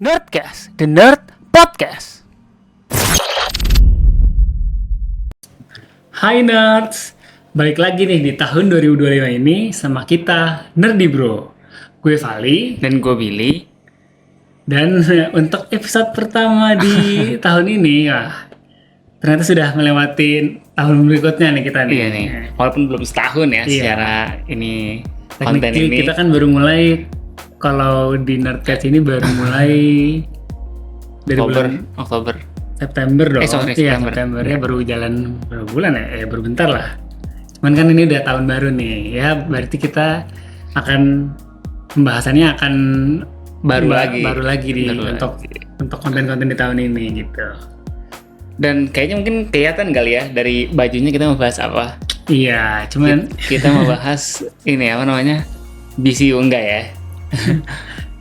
Nerdcast, The Nerd Podcast. Hai Nerds, balik lagi nih di tahun 2025 ini sama kita Nerdy Bro. Gue Vali Dan gue Billy. dan untuk episode pertama di tahun ini, ternyata sudah melewati tahun berikutnya nih kita nih. Iya nih, walaupun belum setahun ya Iya. secara ini konten Technically ini. kita kan baru mulai, kalau di Nerdcast ini baru mulai dari bulan Oktober. September dong. Sorry, Iya, September. September ya, baru jalan berapa bulan ya? Baru bentar lah. Cuman kan ini udah tahun baru nih. Ya berarti kita akan pembahasannya akan Baru lagi untuk konten-konten di tahun ini gitu. Dan kayaknya mungkin kelihatan kali ya dari bajunya kita mau bahas apa. Iya, cuman Kita mau bahas ini apa namanya? BCU enggak ya?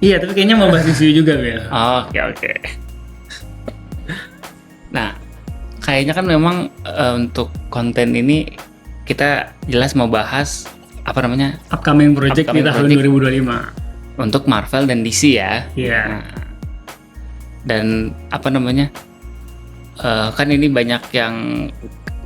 iya, tapi kayaknya mau bahas isu juga, Bel. Oke. Nah, kayaknya kan memang untuk konten ini kita jelas mau bahas apa namanya? Upcoming project di Upcoming tahun project. 2025. Untuk Marvel dan DC ya. Iya. Nah, dan apa namanya? Kan ini banyak yang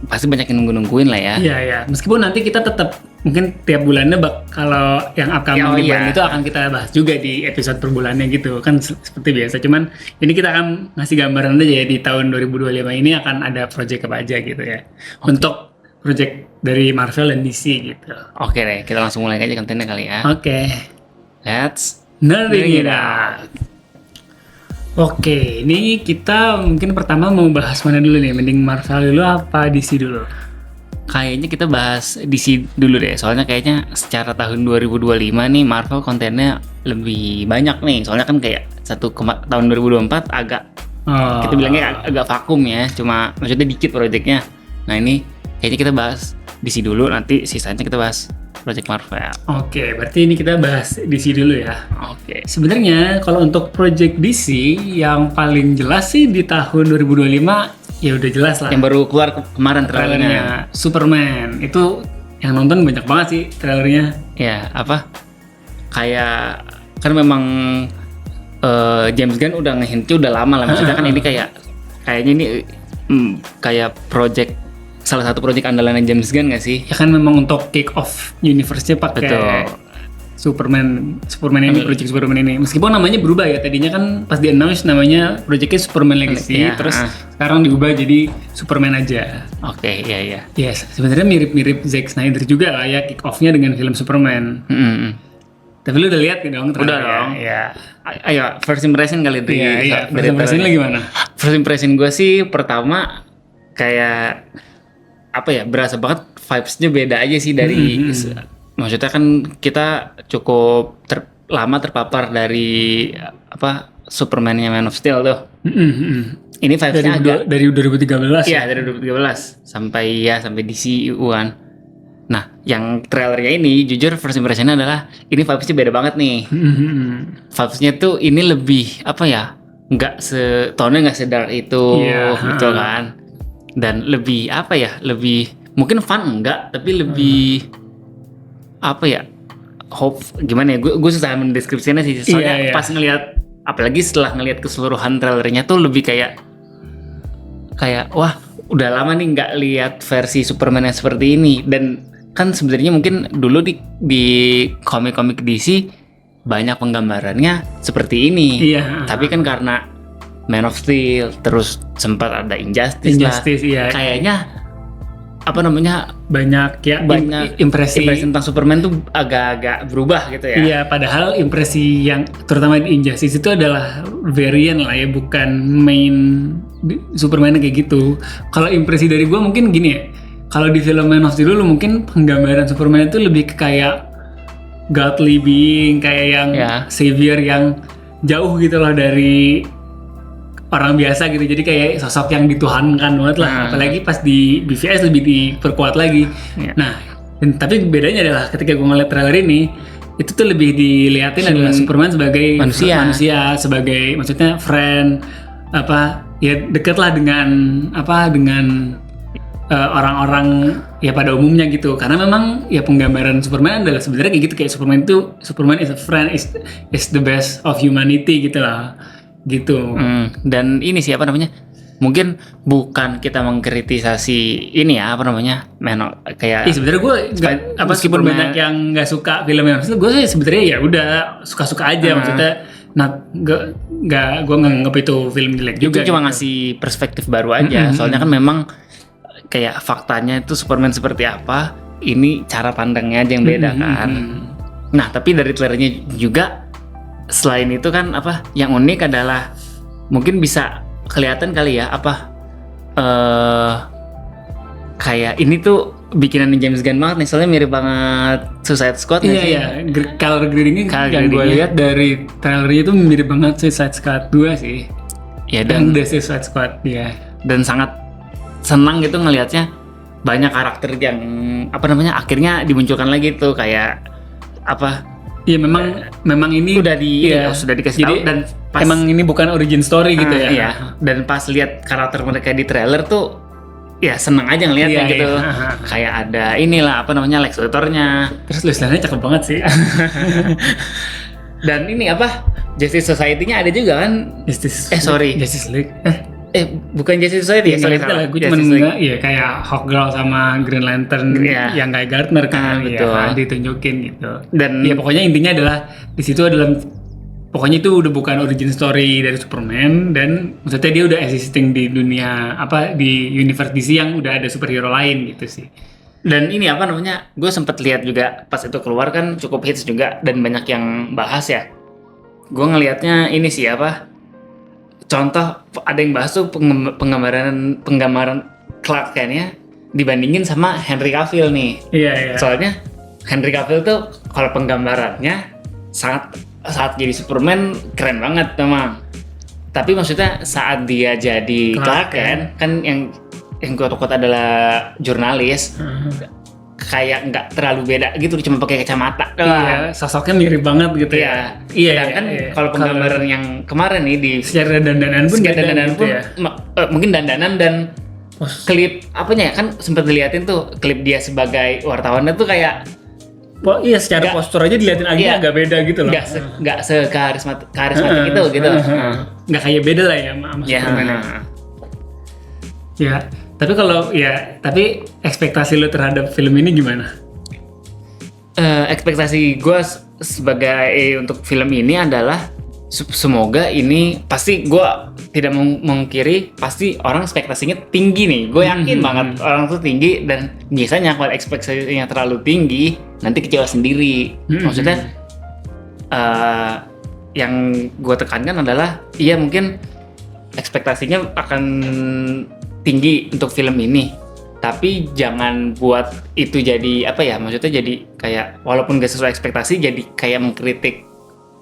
pasti banyak yang nungguin lah ya. Iya. Meskipun nanti kita tetap mungkin tiap bulannya kalau yang upcoming Oh, di bulan iya. itu akan kita bahas juga di episode per bulannya gitu kan, seperti biasa. Cuman ini kita akan ngasih gambaran aja ya, di tahun 2025 ini akan ada project apa aja gitu ya. Untuk project dari Marvel dan DC gitu. Oke deh, kita langsung mulai aja kontennya kali ya. Oke. Let's Nerding it out. Oke, ini kita mungkin pertama mau bahas mana dulu nih? Mending Marvel dulu apa DC dulu? Kayaknya kita bahas DC dulu deh. Soalnya kayaknya secara tahun 2025 nih Marvel kontennya lebih banyak nih. Soalnya kan kayak tahun 2024 agak Oh. kita bilangnya agak vakum ya. Cuma maksudnya dikit proyeknya. Nah ini kayaknya kita bahas DC dulu, nanti sisanya kita bahas project Marvel. Oke, berarti ini kita bahas DC dulu ya. Oke. Sebenarnya kalau untuk project DC yang paling jelas sih di tahun 2025 ya udah jelas lah. Yang baru keluar kemarin trailernya. Trailernya Superman itu yang nonton banyak banget sih trailernya. Ya, apa? Kayak kan memang James Gunn udah ngehintnya udah lama lah. Maksudnya kan ini kayaknya ini kayak salah satu project andalannya James Gunn nggak sih? Ya kan memang untuk kick off universe-nya pakai Betul. Superman ini, project Superman ini. Meskipun namanya berubah ya, tadinya kan pas di-announce namanya projectnya Superman Legacy, Ya, terus sekarang diubah jadi Superman aja. Oke, iya. Yes, sebenarnya mirip-mirip Zack Snyder juga lah ya kick off-nya dengan film Superman. Tapi lu udah lihat dong Udah trailernya? dong. Iya. Ayo, first impression kali dari Iya. dari First impression lu gimana? First impression gue sih pertama kayak apa ya, berasa banget vibes-nya beda aja sih dari maksudnya kan kita cukup lama terpapar dari apa Superman-nya Man of Steel tuh. Ini vibes-nya Dari 2013 iya, dari 2013 sampai DCU kan. Nah, yang trailernya ini jujur first impression-nya adalah ini vibes-nya beda banget nih. Vibes-nya tuh ini lebih apa ya? Tone-nya nggak sedark itu Iya. gitu kan. Dan lebih apa ya? Lebih mungkin fun enggak, tapi lebih apa ya? Gimana ya? Gue susah mendeskripsinya sih. Soalnya Iya. pas ngelihat, apalagi setelah ngelihat keseluruhan trailernya tuh lebih kayak wah, udah lama nih nggak lihat versi Superman yang seperti ini. Dan kan sebenarnya mungkin dulu di komik-komik DC banyak penggambarannya seperti ini. Iya. Tapi kan karena Man of Steel, terus sempat ada Injustice lah. Iya. Kayaknya apa namanya, Banyak impresi. tentang Superman tuh agak-agak berubah gitu ya. Iya, padahal impresi yang terutama di Injustice itu adalah variant lah ya, bukan main Superman kayak gitu. Kalau impresi dari gue mungkin gini ya, kalau di film Man of Steel dulu mungkin penggambaran Superman itu lebih ke kayak godly being, kayak yang savior yang jauh gitu loh dari orang biasa gitu. Jadi kayak sosok yang dituhankan banget lah. Apalagi pas di BVS lebih diperkuat lagi. Nah, tapi bedanya adalah ketika gue ngeliat trailer ini, itu tuh lebih dilihatin adalah Superman sebagai manusia, sebagai maksudnya friend, ya deket lah dengan orang-orang ya pada umumnya gitu. Karena memang ya penggambaran Superman adalah sebenarnya kayak gitu, kayak Superman is a friend, is the best of humanity gitu lah. gitu. Dan ini sih apa namanya? Mungkin bukan kita mengkritisasi ini ya apa namanya? Kayak Sebenarnya gue meskipun Superman. banyak yang nggak suka filmnya, maksudnya gue sih sebenarnya ya udah suka-suka aja, maksudnya gue nggak nganggap itu film jelek juga. Itu cuma gitu. ngasih perspektif baru aja. Soalnya kan memang kayak faktanya itu Superman seperti apa, ini cara pandangnya aja yang beda kan. Nah, tapi dari trailernya juga selain itu kan apa yang unik adalah mungkin bisa kelihatan kali ya apa kayak ini tuh bikinan James Gunn banget nih, soalnya mirip banget Suicide Squad nggak sih? Iya, color gradingnya yang gue lihat dari trailernya itu mirip banget Suicide Squad 2 sih. Ya, Dan udah Suicide Squad ya. Dan sangat senang gitu ngelihatnya banyak karakter yang apa namanya akhirnya dimunculkan lagi tuh kayak apa? Iya memang ini sudah dikasih tahu dan pas, emang ini bukan origin story gitu ya. Iya. Dan pas lihat karakter mereka di trailer tuh ya seneng aja ngeliatnya gitu. Kayak ada inilah apa namanya Lex Luthor-nya. Terus tulisannya cakep banget sih. Dan ini apa Justice Society-nya ada juga kan? Justice League. Bukan Justice Society ya, Sorry, lah, gue cuma nggak, ya kayak Hawkgirl sama Green Lantern yang Guy Gardner kan, ditunjukin gitu. Dan ya pokoknya intinya adalah di situ adalah pokoknya itu udah bukan origin story dari Superman dan maksudnya dia udah existing di dunia di universe DC yang udah ada superhero lain gitu sih. Dan ini apa namanya, gue sempet lihat juga pas itu keluar kan cukup hits juga dan banyak yang bahas ya. Gue ngelihatnya ini sih apa? Contoh ada yang bahas tuh penggambaran Clark Kent-nya dibandingin sama Henry Cavill nih. Iya. Soalnya Henry Cavill tuh kalau penggambarannya saat jadi Superman keren banget memang. Tapi maksudnya saat dia jadi Clark Kent kan yang kuat adalah jurnalis. Kayak nggak terlalu beda gitu, cuma pakai kacamata doang. Iya, sosoknya mirip banget gitu ya. Iya kan kalau penggambaran yang kemarin nih di secara dandanan pun gitu ya. Mungkin dandanan dan klip apanya kan sempat diliatin tuh klip dia sebagai wartawannya tuh kayak secara postur aja diliatin agak beda gitu loh. Nggak sekarismatik itu gitu. Nggak kayak beda lah ya sama Superman. Ya. Tapi ekspektasi lo terhadap film ini gimana? Ekspektasi gue sebagai untuk film ini adalah semoga ini pasti gue tidak mengkiri pasti orang ekspektasinya tinggi nih. Gue yakin banget orang tuh tinggi dan biasanya kalau ekspektasinya terlalu tinggi nanti kecewa sendiri. Maksudnya yang gue tekankan adalah mungkin ekspektasinya akan tinggi untuk film ini, tapi jangan buat itu jadi maksudnya jadi kayak walaupun gak sesuai ekspektasi jadi kayak mengkritik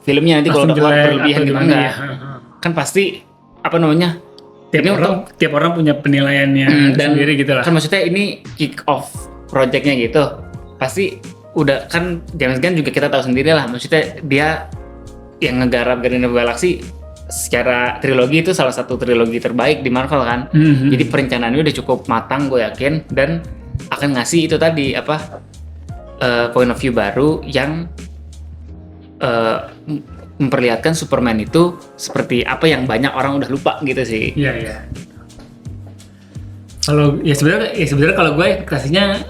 filmnya nanti kalau udah keluar berlebihan gitu enggak. Kan pasti tiap orang punya penilaiannya sendiri gitu lah. Kan maksudnya ini kick off projectnya gitu, pasti udah kan James Gunn juga kita tahu sendiri lah, maksudnya dia yang ngegarap Guardians of the Galaxy secara trilogi itu salah satu trilogi terbaik di Marvel kan. Jadi perencanaannya udah cukup matang gue yakin dan akan ngasih itu tadi point of view baru yang memperlihatkan Superman itu seperti apa yang banyak orang udah lupa gitu sih. Iya. Kalau sebenarnya kalau gue ekspektasinya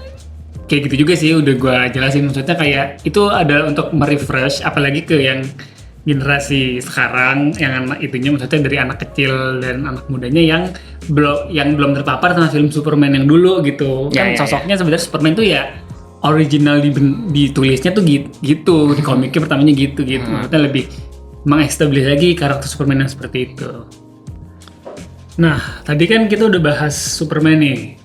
kayak gitu juga sih, udah gue jelasin, maksudnya kayak itu adalah untuk merefresh apalagi ke yang generasi sekarang yang anak itunya, maksudnya dari anak kecil dan anak mudanya yang belum terpapar sama film Superman yang dulu gitu. Sosoknya sebenarnya Superman tuh ya original ditulisnya tuh gitu di komiknya pertamanya gitu. Maksudnya lebih mengestablish lagi karakter Superman yang seperti itu. Nah, tadi kan kita udah bahas Superman nih.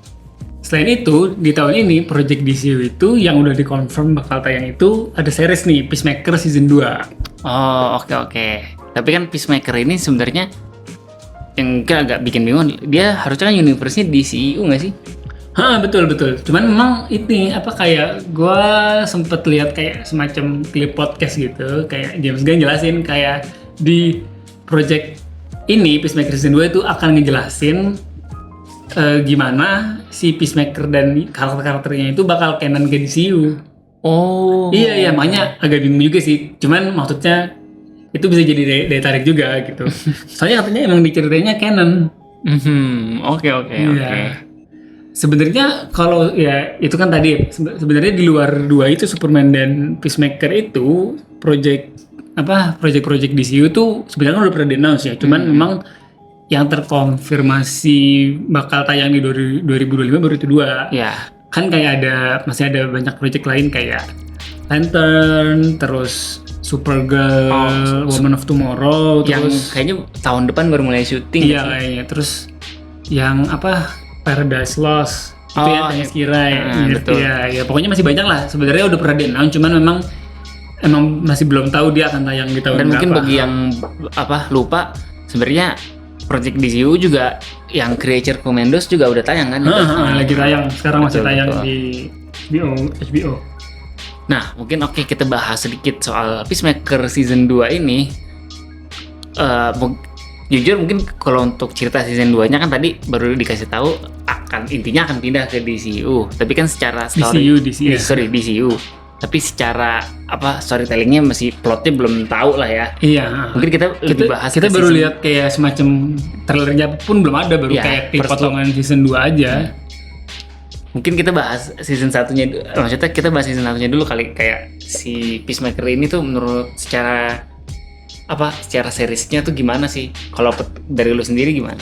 Selain itu, di tahun ini Project DCU itu yang udah dikonfirm bakal tayang itu ada series nih, Peacemaker season 2. Oh, oke. Tapi kan Peacemaker ini sebenarnya yang agak bikin bingung, dia harusnya kan universe-nya DCU nggak sih? Betul. Cuman memang ini kayak gue sempet lihat kayak semacam klip podcast gitu, kayak James Gunn jelasin kayak di project ini Peacemaker season 2 itu akan ngejelasin gimana si Peacemaker dan karakter-karakternya itu bakal canon ke DCU. Oh. Iya, makanya agak bingung juga sih. Cuman maksudnya itu bisa jadi daya tarik juga gitu. Soalnya katanya emang diceritainnya canon. Oke. Iya. Sebenarnya kalau ya itu kan tadi sebenarnya di luar dua itu Superman dan Peacemaker itu project DCU tuh sebenarnya udah pernah di-announce ya. Cuman memang yang terkonfirmasi bakal tayang di 2025 baru itu 2. Ya. Kan kayak masih ada banyak project lain kayak Lantern, terus Supergirl, Woman of Tomorrow, Yang terus kayaknya tahun depan baru mulai syuting. iya kayaknya. Terus yang Paradise Lost itu yang Tanya Kirai, betul. ya pokoknya masih banyak lah. Sebenarnya udah pernah di-announce, cuman emang masih belum tahu dia akan tayang di tahun Dan berapa. mungkin bagi yang lupa, sebenarnya Project DCU juga yang Creature Commandos juga udah tayang kan? Lagi tayang sekarang, masih tayang betul. di HBO. Nah, mungkin kita bahas sedikit soal Peacemaker season 2 ini. Jujur mungkin kalau untuk cerita season 2-nya kan tadi baru dikasih tahu intinya akan pindah ke DCU. Tapi kan secara story DCU. Tapi secara storytellingnya masih plotnya belum tahu lah ya. Iya. Mungkin kita lebih bahas. Kita baru lihat kayak semacam trailernya pun belum ada, baru kayak potongan season 2 aja. Mungkin kita bahas season 1-nya. Maksudnya kita bahas season 1-nya dulu kali, kayak si Peacemaker ini tuh menurut secara seriesnya tuh gimana sih? Kalau dari lu sendiri gimana?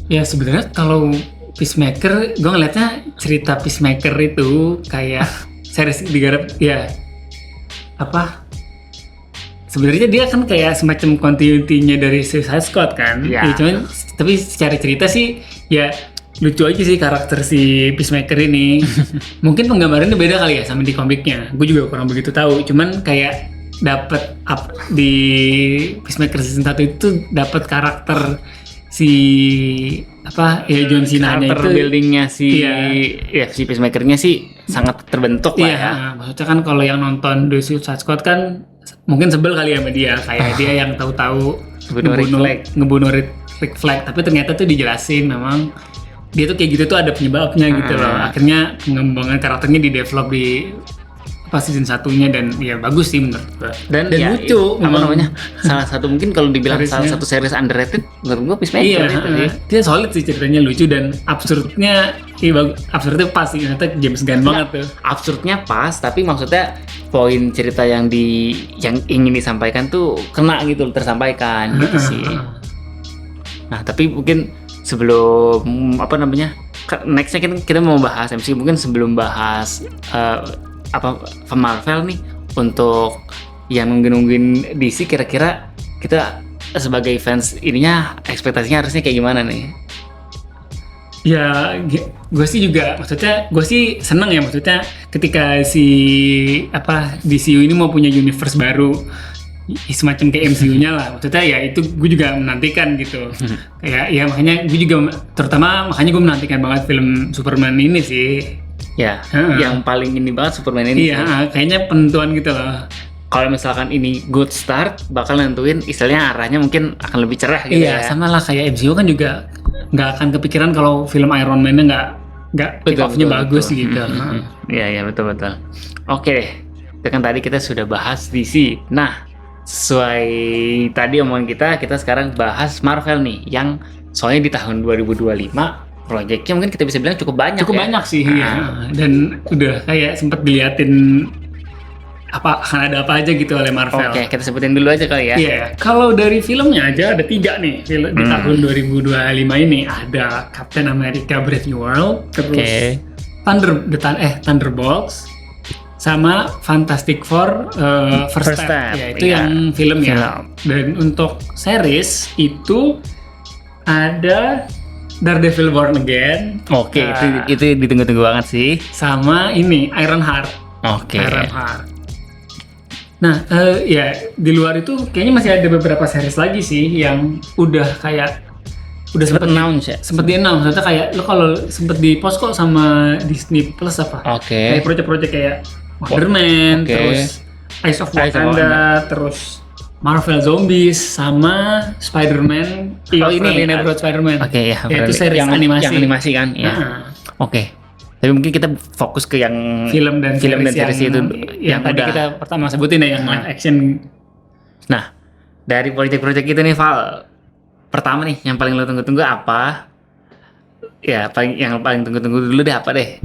Ya sebenarnya kalau Peacemaker, gue ngeliatnya cerita Peacemaker itu kayak series digarap ya sebenarnya dia kan kayak semacam continuity-nya dari Suicide Squad kan. Ya. Cuman tapi secara cerita sih ya lucu aja sih karakter si Peacemaker ini. Mungkin penggambarannya beda kali ya sama di komiknya. Gue juga kurang begitu tahu. Cuman kayak dapat di Peacemaker season 1 itu dapat karakter si John Cena-nya itu, buildingnya si Peacemaker-nya sih sangat terbentuk lah ya. Maksudnya kan kalau yang nonton The Suicide Squad kan mungkin sebel kali sama dia, kayak dia yang tahu-tahu ngebunuh Rick Flag, tapi ternyata tuh dijelasin memang dia tuh kayak gitu tuh ada penyebabnya gitu loh. Akhirnya pengembangan karakternya di develop di season 1-nya, dan ya bagus sih menurut gue. Dan lucu. Salah satu mungkin kalau dibilang salah satu series underrated menurut gue Peacemaker itu sih. Dia solid sih, ceritanya lucu dan absurdnya pas sih, ternyata James Gunn banget tuh. Absurdnya pas, tapi maksudnya poin cerita yang ingin disampaikan tuh kena gitu, tersampaikan gitu sih. Nah, tapi mungkin sebelum nextnya kita mau bahas MCU, mungkin sebelum bahas Marvel nih, untuk yang nungguin DC, kira-kira kita sebagai fans ininya ekspektasinya harusnya kayak gimana nih? Ya, gue sih juga, maksudnya gue sih seneng ya, maksudnya ketika si DCU ini mau punya universe baru semacam kayak MCU-nya lah, maksudnya ya itu gue juga menantikan gitu. Kayak ya makanya gue menantikan banget film Superman ini sih. Ya, yang paling ini banget Superman ini. Iya, kayaknya penentuan gitu loh. Kalau misalkan ini good start, bakal nentuin istilahnya arahnya mungkin akan lebih cerah gitu ya. Iya, sama lah kayak MCU kan juga nggak akan kepikiran kalau film Iron Man-nya nggak kick off-nya bagus gitu. Iya, betul. Oke deh, itu kan tadi kita sudah bahas DC. Nah, sesuai tadi omongan kita sekarang bahas Marvel nih, yang soalnya di tahun 2025 proyeknya mungkin kita bisa bilang cukup banyak sih ya. Dan udah kayak sempet diliatin akan ada apa aja gitu oleh Marvel. Oke, kita sebutin dulu aja kali ya. Iya, kalau dari filmnya aja ada 3 nih film di tahun 2025 ini. Ada Captain America Brave New World, terus Thunderbolts, sama Fantastic Four First Step. Ya, itu yang film ya. Dan untuk series itu ada Daredevil Born Again. Oke, itu ditunggu-tunggu banget sih. Sama ini Ironheart. Oke. Ironheart. Nah, ya di luar itu kayaknya masih ada beberapa series lagi sih yang udah sempet announce ya. Sempet di-announce. Maksudnya kayak lo kalau sempet di post kok sama Disney Plus apa? Kayak proyek-proyek kayak Wonder Man, terus Eyes of Wakanda, terus Marvel Zombies, sama Spider-Man. Ini Neighborhood Spider-Man. Oke, ya. Itu series animasi. Yang animasi kan? Iya. Oke. Tapi mungkin kita fokus ke yang film dan series itu yang tadi kita pertama sebutin ya, yang live action. Nah, Dari project-project itu nih Val, pertama nih yang paling lo tunggu-tunggu apa? Ya yang paling tunggu-tunggu dulu deh apa deh?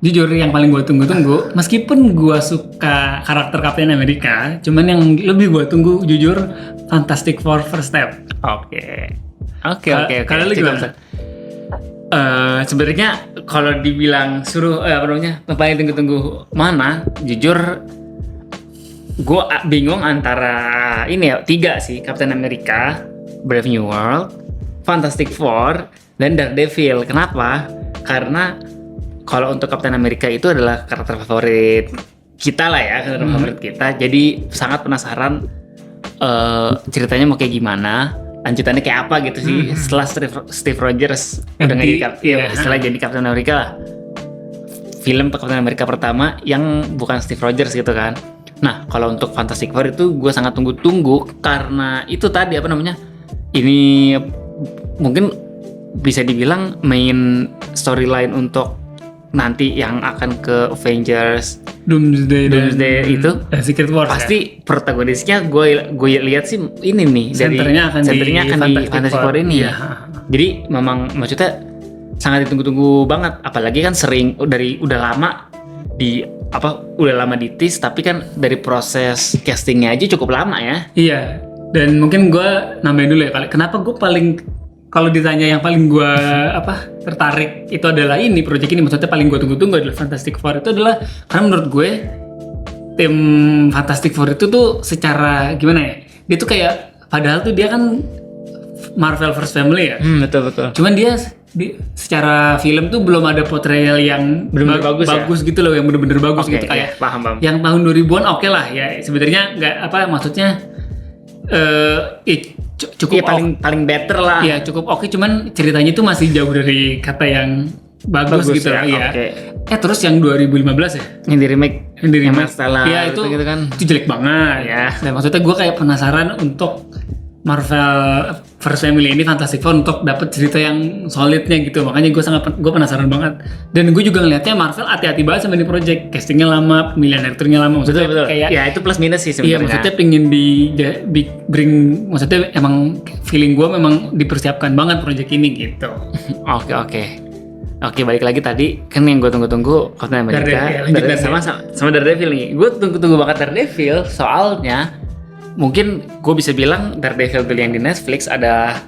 Jujur yang paling gue tunggu-tunggu, meskipun gue suka karakter Captain America, cuman yang lebih gue tunggu jujur Fantastic Four First Step. Oke. Kalau lu gimana? Sebenarnya kalau dibilang suruh apa namanya paling tunggu-tunggu mana, jujur gue bingung antara ini ya 3 sih, Captain America, Brave New World, Fantastic Four, dan Daredevil. Kenapa? Karena kalau untuk Captain America itu adalah karakter favorit kita lah ya, karakter favorit kita. Jadi sangat penasaran ceritanya mau kayak gimana, lanjutannya kayak apa gitu sih setelah Steve Rogers udah setelah jadi Captain America lah. Film Captain America pertama yang bukan Steve Rogers gitu kan. Nah, kalau untuk Fantastic Four itu gue sangat tunggu-tunggu karena itu tadi apa namanya? Ini mungkin bisa dibilang main storyline untuk nanti yang akan ke Avengers Doomsday itu Secret Wars pasti protagonisnya gue lihat sih ini nih senternya akan di Fantastic Four ini ya. Jadi memang maksudnya sangat ditunggu-tunggu banget, apalagi kan sering udah lama di tease, tapi kan dari proses castingnya aja cukup lama ya. Iya, dan mungkin gue nambahin dulu ya, kenapa gue kalau ditanya yang paling gue tertarik itu adalah ini project ini, maksudnya paling gue tunggu-tunggu adalah Fantastic Four itu adalah karena menurut gue tim Fantastic Four itu tuh secara gimana ya, dia tuh kayak padahal tuh dia kan Marvel First Family ya. Betul. Cuman dia secara film tuh belum ada portrayal yang bener-bener bagus gitu loh, yang bener-bener bagus gitu kayak paham. Yang tahun 2000-an oke lah ya, sebenarnya nggak maksudnya cukup paling better lah. Iya, cukup oke, cuman ceritanya itu masih jauh dari kata yang bagus gitu ya. Terus yang 2015 ya? Yang di remake yang masalah. Iya, itu gitu kan. Itu jelek banget. Ya. Nah, maksudnya gue kayak penasaran untuk Marvel First Family ini Fantastic Four untuk dapat cerita yang solidnya gitu. Makanya gue penasaran banget. Dan gue juga ngelihatnya Marvel hati-hati banget sama ini project. Castingnya lama, pemilihan aktornya lama. Maksudnya betul. Kayak ya itu plus minus sih sebenarnya. Iya, maksudnya pengen maksudnya emang feeling gue memang dipersiapkan banget project ini gitu. Oke, balik lagi tadi kan yang gue tunggu-tunggu Captain America sama Daredevil nih. Gue tunggu-tunggu banget Daredevil, soalnya mungkin gue bisa bilang Daredevil yang di Netflix ada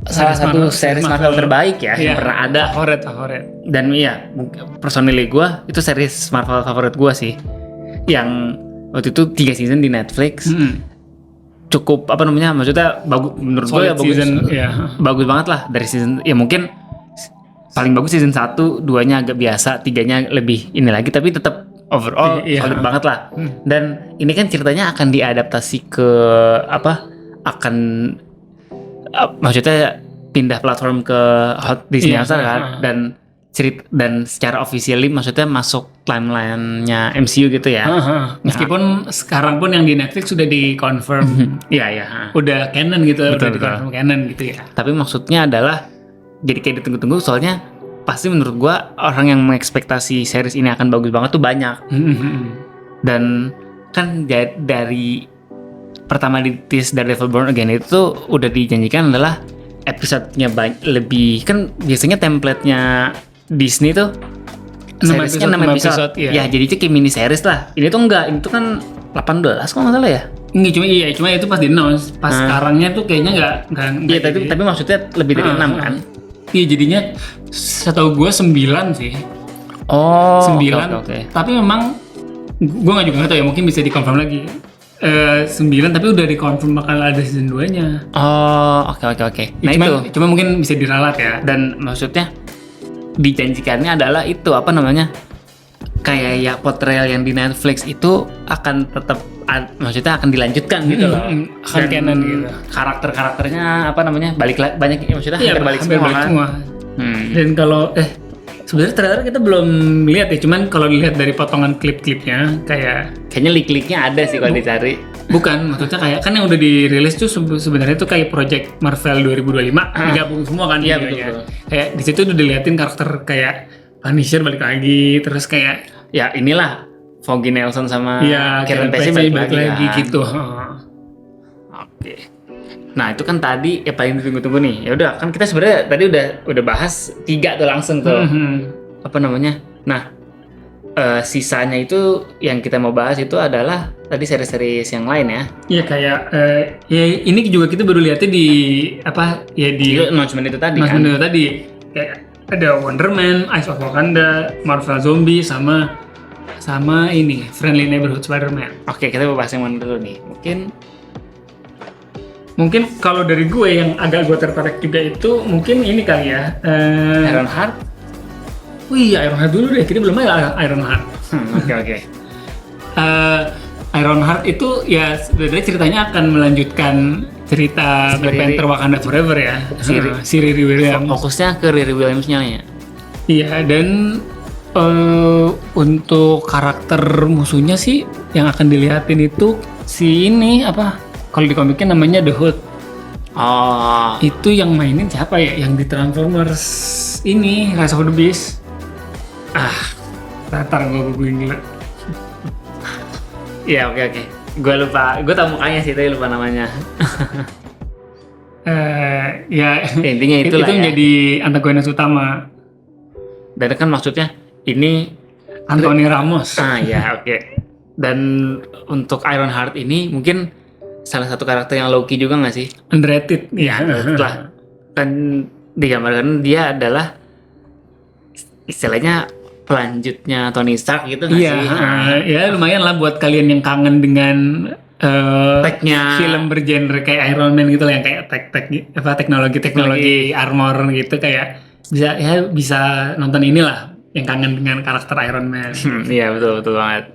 salah satu series Marvel terbaik ya yang pernah ada. Favorit. Dan iya, personally gue itu series Marvel favorit gue sih. Yang waktu itu 3 season di Netflix. Cukup maksudnya bagus menurut gue ya, bagus banget lah dari season. Ya mungkin paling bagus season 1, 2-nya agak biasa, 3-nya lebih ini lagi, tapi tetap overall solid banget lah. Dan ini kan ceritanya akan diadaptasi ke maksudnya pindah platform ke Disney Hotstar kan, dan secara officially maksudnya masuk timeline-nya MCU gitu ya. Meskipun sekarang pun yang di Netflix sudah di-confirm. Iya. Udah canon gitu, betul. udah di-confirm canon gitu ya. Tapi maksudnya adalah jadi kayak ditunggu-tunggu, soalnya pasti menurut gua orang yang mengekspektasi series ini akan bagus banget tuh banyak. Dan kan dari pertama di tease Daredevil Born Again itu tuh udah dijanjikan adalah episodenya lebih, kan biasanya template-nya Disney tuh seriesnya 6 episode. Ya jadi itu kayak mini series lah. Ini tuh enggak, itu kan 18 kok nggak salah ya. Cuma itu pas di announce, pas sekarangnya tuh kayaknya enggak. Iya, tapi maksudnya lebih dari 6 kan. Iya, jadinya setahu gue 9 sih. 9. Okay. Tapi memang gue nggak tahu ya, mungkin bisa dikonfirm lagi. 9 tapi udah dikonfirm bakal ada season 2-nya. Oke. Nah, cuma mungkin bisa diralat ya. Dan maksudnya dijanjikannya adalah itu kayak ya portrayal yang di Netflix itu akan tetap maksudnya akan dilanjutkan gitu loh. Akan canon gitu. Karakternya balik banyak, maksudnya hampir balik semua. Dan kalau sebenarnya trailer kita belum lihat ya, cuman kalau dilihat dari potongan klip-klipnya kayaknya leak-leaknya ada sih kalau dicari. Bukan, maksudnya kayak kan yang udah dirilis tuh sebenarnya tuh kayak Project Marvel 2025 digabung semua kan. Iya, betul. Kayak di situ udah diliatin karakter kayak Punisher balik lagi, terus kayak ya inilah Foggy Nelson sama Karen Page balik lagi gitu. Oke. Nah itu kan tadi ya paling ditunggu-tunggu nih. Ya udah kan kita sebenarnya tadi udah bahas 3 tuh langsung tuh. Apa namanya? Nah sisanya itu yang kita mau bahas itu adalah tadi seri-seri yang lain ya. Iya kayak ya ini juga kita baru lihatnya di apa ya di announcement itu tadi kan. announcement itu tadi kayak ada Wonder Man, Eyes of Wakanda, Marvel Zombie sama ini Friendly Neighborhood Spider-Man. Oke, kita bahas yang mana dulu nih? Mungkin kalau dari gue yang agak gue tertarik juga itu mungkin ini kali ya. Ironheart. Wih, Ironheart dulu deh. Kita belum ada Ironheart. Oke. Ironheart itu ya sebenarnya ceritanya akan melanjutkan cerita Black Panther Wakanda Forever ya. Si Riri Williams. Fokusnya ke Riri Williams-nya ya. Iya, dan untuk karakter musuhnya sih yang akan dilihatin itu si ini apa? Kalau di komiknya namanya The Hood. Oh. Itu yang mainin siapa ya? Yang di Transformers ini Rise of the Beast. Ntar gue googling dulu. Iya, oke. Gue lupa. Gue tau mukanya sih, tapi lupa namanya. Ya intinya itulah itu ya. menjadi antagonis utama. Dan kan maksudnya ini Anthony Ramos. Ya oke. Dan untuk Ironheart ini mungkin salah satu karakter yang low-key juga nggak sih? Underrated. Iya, lah. Dan digambarkan dia adalah istilahnya pelanjutnya Tony Stark gitu nggak sih? Ya lumayan lah buat kalian yang kangen dengan tech-nya film bergenre kayak Iron Man gitu lah, yang kayak teknologi armor gitu, kayak bisa nonton inilah yang kangen dengan karakter Iron Man. Iya betul banget.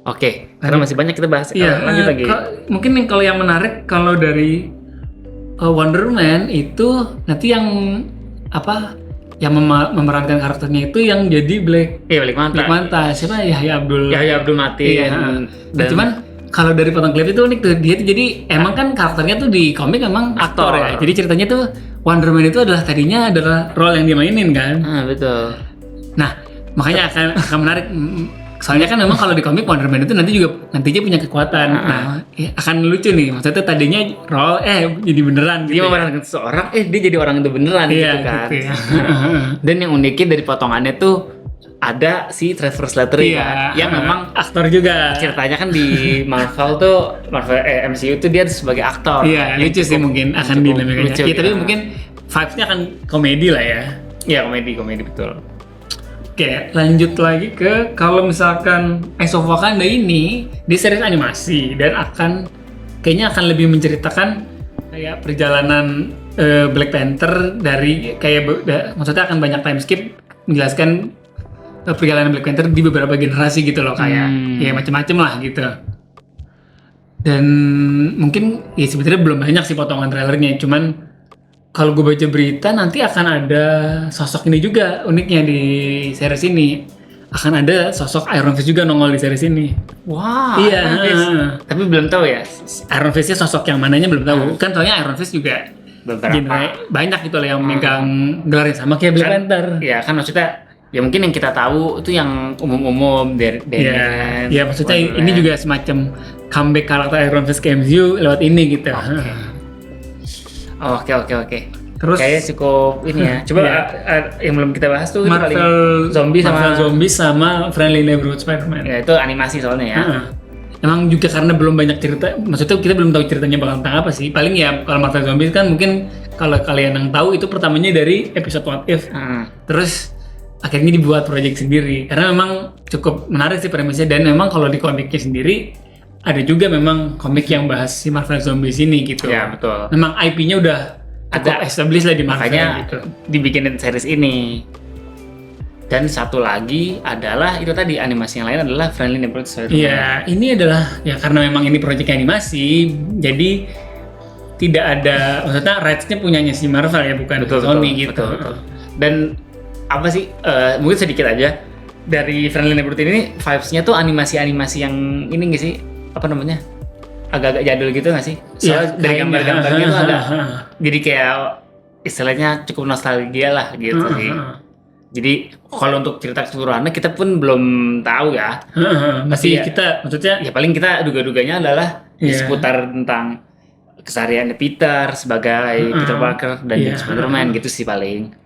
Oke, karena masih banyak kita bahas. Iya, lanjut lagi. Mungkin kalau yang menarik kalau dari Wonder Man itu nanti yang apa? Yang memerankan karakternya itu yang jadi Black Manta. Siapa? Yahya Abdul Matin. Iya. Dan cuman kalau dari potong klip itu unik tuh, dia tuh jadi emang kan karakternya tuh di komik emang aktor ya. Jadi ceritanya tuh Wonder Man itu tadinya adalah role yang dimainin kan. Betul. Nah, makanya akan menarik. Soalnya kan memang kalau di komik Wonder Man itu nantinya punya kekuatan. Nah, akan lucu nih. Maksudnya tadinya role jadi beneran dia gitu. Dia memerankan seseorang, dia jadi orang itu beneran gitu kan. Gitu ya. Dan yang uniknya dari potongannya tuh ada si Trevor Slattery kan, yang memang aktor juga. Ceritanya kan di Marvel MCU tuh dia sebagai aktor. Iya, lucu sih mungkin akan dinamikanya. Iya, tapi mungkin vibes-nya akan komedi lah ya. Iya, komedi betul. Oke, lanjut lagi ke kalau misalkan Eyes of Wakanda ini di series animasi dan kayaknya akan lebih menceritakan kayak perjalanan Black Panther dari maksudnya akan banyak time skip menjelaskan perjalanan Black Panther di beberapa generasi gitu loh, kayak ya macam-macam lah gitu. Dan mungkin ya sebenarnya belum banyak sih potongan trailernya, cuman kalau gue baca berita nanti akan ada sosok ini juga, uniknya di series ini akan ada sosok Iron Fist juga nongol di series ini. Wow. Iya. Tapi belum tahu ya. Iron Fistnya sosok yang mananya belum tahu. Kan soalnya Iron Fist juga beberapa banyak gitu loh yang megang gelar yang sama kayak Black Panther. Iya kan, maksudnya ya mungkin yang kita tahu itu yang umum-umum dari Iya, maksudnya ini juga semacam comeback karakter Iron Fist ke MCU lewat ini gitu. Oke. Terus kayaknya cukup ini ya. Coba yang belum kita bahas tuh Marvel Zombie sama Friendly Neighborhood Spider-Man. Ya itu animasi soalnya ya. Emang juga karena belum banyak cerita, maksudnya kita belum tahu ceritanya bakal tentang apa sih. Paling ya kalau Marvel Zombies kan mungkin kalau kalian yang tahu itu pertamanya dari episode What If. Terus akhirnya dibuat project sendiri. Karena memang cukup menarik sih premisnya, dan memang kalau di komiknya sendiri ada juga memang komik yang bahas si Marvel Zombies ini gitu. Ya betul. Memang IP-nya udah ada established lah di Marvel. Makanya gitu. Dibikinin series ini. Dan satu lagi adalah itu tadi, animasi yang lain adalah Friendly Neighborhood Spider-Man. Iya, ini adalah ya karena memang ini proyek animasi, jadi tidak ada, maksudnya rights-nya punyanya si Marvel ya, bukan Sony gitu. Betul. Dan apa sih? Mungkin sedikit aja dari Friendly Neighborhood ini vibes-nya tuh animasi-animasi yang ini nggak sih? Apa namanya? Agak-agak jadul gitu nggak sih? Soalnya dari gambar-gambarnya tuh agak, jadi kayak istilahnya cukup nostalgia lah gitu sih. Jadi kalau untuk cerita keseluruhannya kita pun belum tahu ya. Masih ya, kita maksudnya ya paling kita duga-duganya adalah di seputar tentang kesehariannya Peter sebagai Peter Parker dan Spider-Man gitu sih paling.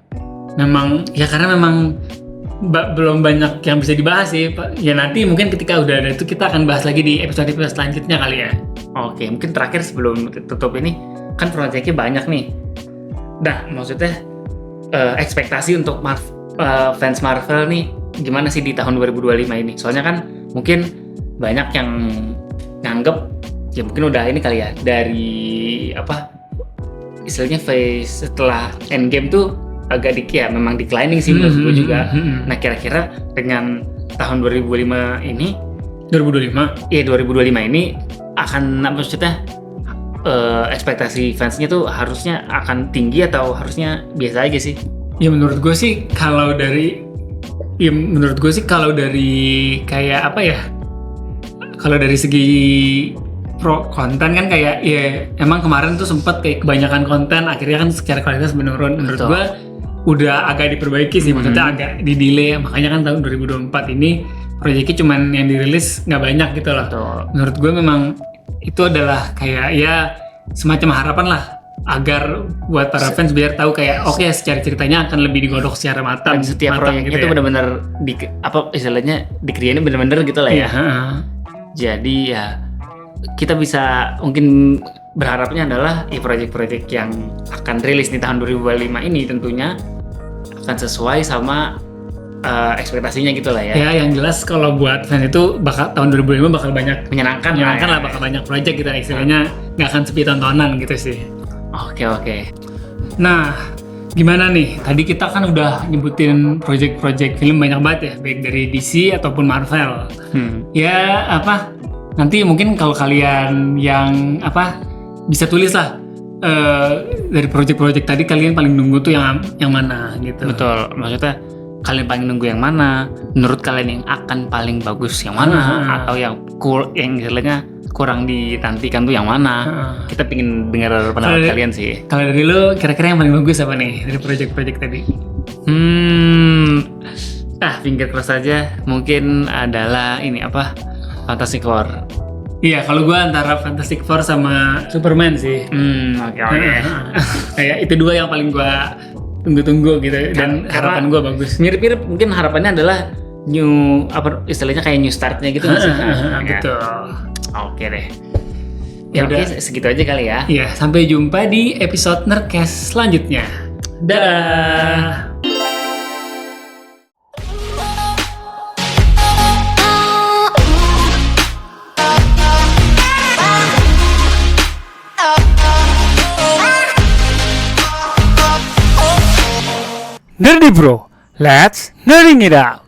Memang ya karena memang belum banyak yang bisa dibahas sih Pak. Ya nanti mungkin ketika udah ada itu kita akan bahas lagi di episode selanjutnya kali ya. Oke, mungkin terakhir sebelum tutup ini kan proyeknya banyak nih. Nah, maksudnya ekspektasi untuk fans Marvel nih gimana sih di tahun 2025 ini? Soalnya kan mungkin banyak yang nganggep ya mungkin udah ini kali ya dari istilahnya phase setelah Endgame tuh agak memang declining sih menurut gue juga. Nah, kira-kira dengan tahun 2025 ini 2025 ini akan maksudnya ekspektasi fansnya tuh harusnya akan tinggi atau harusnya biasa aja sih? Ya menurut gue sih kalau dari kayak apa ya? Kalau dari segi pro konten kan kayak ya emang kemarin tuh sempet kayak kebanyakan konten akhirnya kan secara kualitas menurun. Menurut gue udah agak diperbaiki sih, maksudnya agak di delay, makanya kan tahun 2024 ini proyeknya cuman yang dirilis nggak banyak gitu loh. Menurut gue memang itu adalah kayak ya semacam harapan lah agar buat para fans biar tahu kayak oke, secara ceritanya akan lebih digodok secara matang. Setiap proyek gitu itu benar-benar istilahnya dikerjain benar-benar gitu lah ya. Jadi ya kita bisa mungkin berharapnya adalah proyek-proyek yang akan rilis di tahun 2025 ini tentunya akan sesuai sama ekspektasinya gitu lah ya. Ya, yang jelas kalau buat fans itu tahun 2025 bakal banyak menyenangkan lah, bakal banyak proyek gitu istilahnya, nggak akan sepi tontonan gitu sih. Oke. Nah, gimana nih? Tadi kita kan udah nyebutin proyek-proyek film banyak banget ya, baik dari DC ataupun Marvel. Ya nanti mungkin kalau kalian yang bisa tulis lah dari proyek-proyek tadi kalian paling nunggu tuh yang mana gitu. Betul, maksudnya kalian paling nunggu yang mana? Menurut kalian yang akan paling bagus yang mana? Atau yang istilahnya kurang dinantikan tuh yang mana? Kita pengen dengar pendapat kalian sih. Kalau dari lu kira-kira yang paling bagus apa nih dari proyek-proyek tadi? Finger cross aja mungkin adalah ini Fantastic Four. Iya, kalau gue antara Fantastic Four sama Superman sih. Oke. Kayak itu dua yang paling gue tunggu-tunggu gitu, dan harapan gue bagus. Mirip-mirip mungkin harapannya adalah istilahnya kayak new startnya gitu. Betul. Oke deh. Ya udah segitu aja kali ya. Iya, sampai jumpa di episode Nerdcast selanjutnya. Dadah. Nerdy Bro, let's nerding it out.